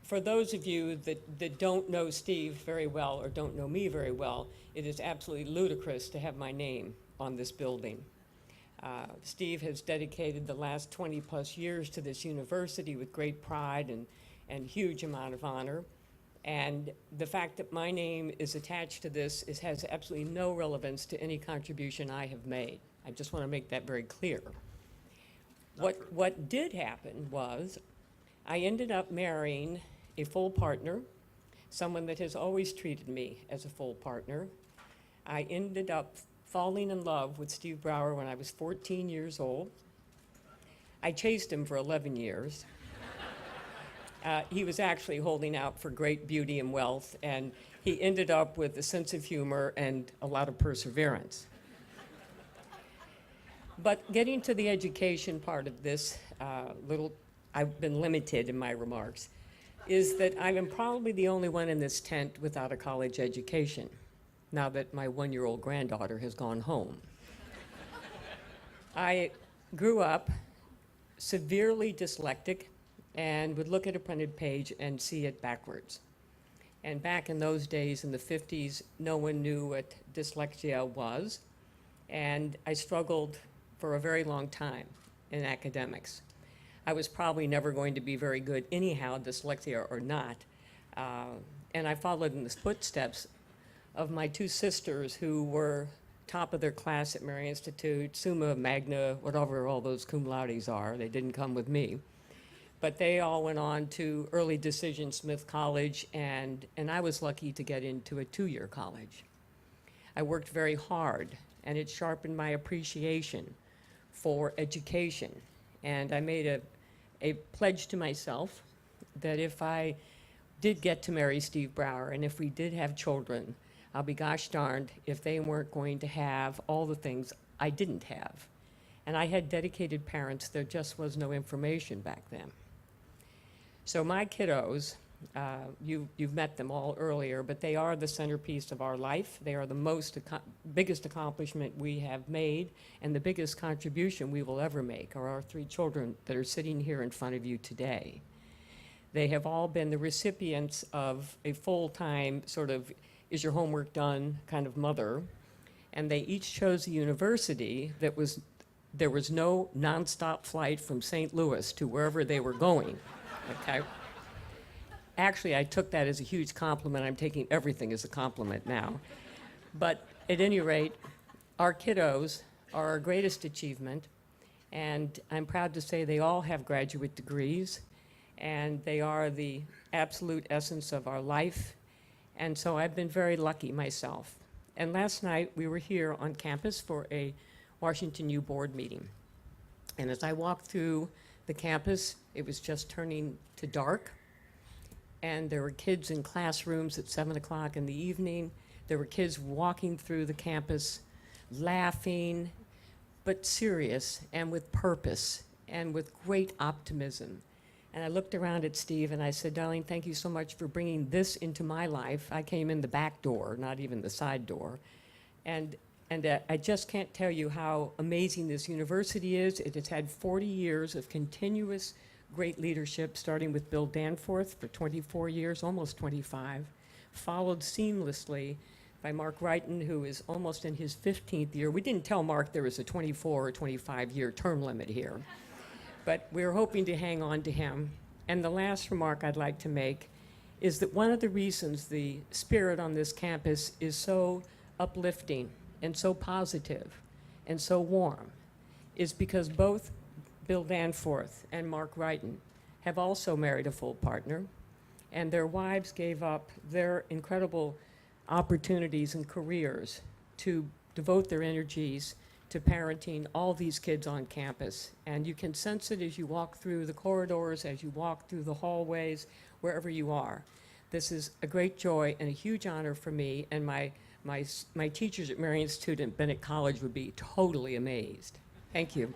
For those of you that don't know Steve very well or don't know me very well, it is absolutely ludicrous to have my name on this building. Steve has dedicated the last 20 plus years to this university with great pride and huge amount of honor. And the fact that my name is attached to this has absolutely no relevance to any contribution I have made. I just want to make that very clear. What did happen was I ended up marrying a full partner, someone that has always treated me as a full partner. I ended up falling in love with Steve Brauer when I was 14 years old. I chased him for 11 years. He was actually holding out for great beauty and wealth, and he ended up with a sense of humor and a lot of perseverance. But getting to the education part of this I've been limited in my remarks, is that I am probably the only one in this tent without a college education, now that my one-year-old granddaughter has gone home. I grew up severely dyslexic and would look at a printed page and see it backwards. And back in those days, in the 50s, no one knew what dyslexia was, and I struggled for a very long time in academics. I was probably never going to be very good anyhow, dyslexia or not, and I followed in the footsteps of my two sisters who were top of their class at Mary Institute, summa, magna, whatever all those cum laudes are. They didn't come with me. But they all went on to early decision Smith College, and I was lucky to get into a two-year college. I worked very hard, and it sharpened my appreciation for education. And I made a pledge to myself that if I did get to marry Steve Brauer, and if we did have children, I'll be gosh darned if they weren't going to have all the things I didn't have. And I had dedicated parents. There just was no information back then. So my kiddos, you've met them all earlier, but they are the centerpiece of our life. They are the biggest accomplishment we have made, and the biggest contribution we will ever make are our three children that are sitting here in front of you today. They have all been the recipients of a full-time sort of, is your homework done kind of mother, and they each chose a university there was no nonstop flight from St. Louis to wherever they were going. Okay. Actually, I took that as a huge compliment. I'm taking everything as a compliment now. But at any rate, our kiddos are our greatest achievement, and I'm proud to say they all have graduate degrees, and they are the absolute essence of our life. And so I've been very lucky myself. And last night, we were here on campus for a Washington U board meeting. And as I walked through the campus, it was just turning to dark. And there were kids in classrooms at 7 o'clock in the evening. There were kids walking through the campus, laughing, but serious and with purpose and with great optimism. And I looked around at Steve and I said, darling, thank you so much for bringing this into my life. I came in the back door, not even the side door. And I just can't tell you how amazing this university is. It has had 40 years of continuous great leadership, starting with Bill Danforth for 24 years, almost 25, followed seamlessly by Mark Wrighton, who is almost in his 15th year. We didn't tell Mark there was a 24 or 25-year term limit here, but we're hoping to hang on to him. And the last remark I'd like to make is that one of the reasons the spirit on this campus is so uplifting and so positive and so warm is because both Bill Danforth and Mark Wrighton have also married a full partner, and their wives gave up their incredible opportunities and careers to devote their energies to parenting all these kids on campus. And you can sense it as you walk through the corridors, as you walk through the hallways, wherever you are. This is a great joy and a huge honor for me, and my teachers at Mary Institute and Bennett College would be totally amazed. Thank you.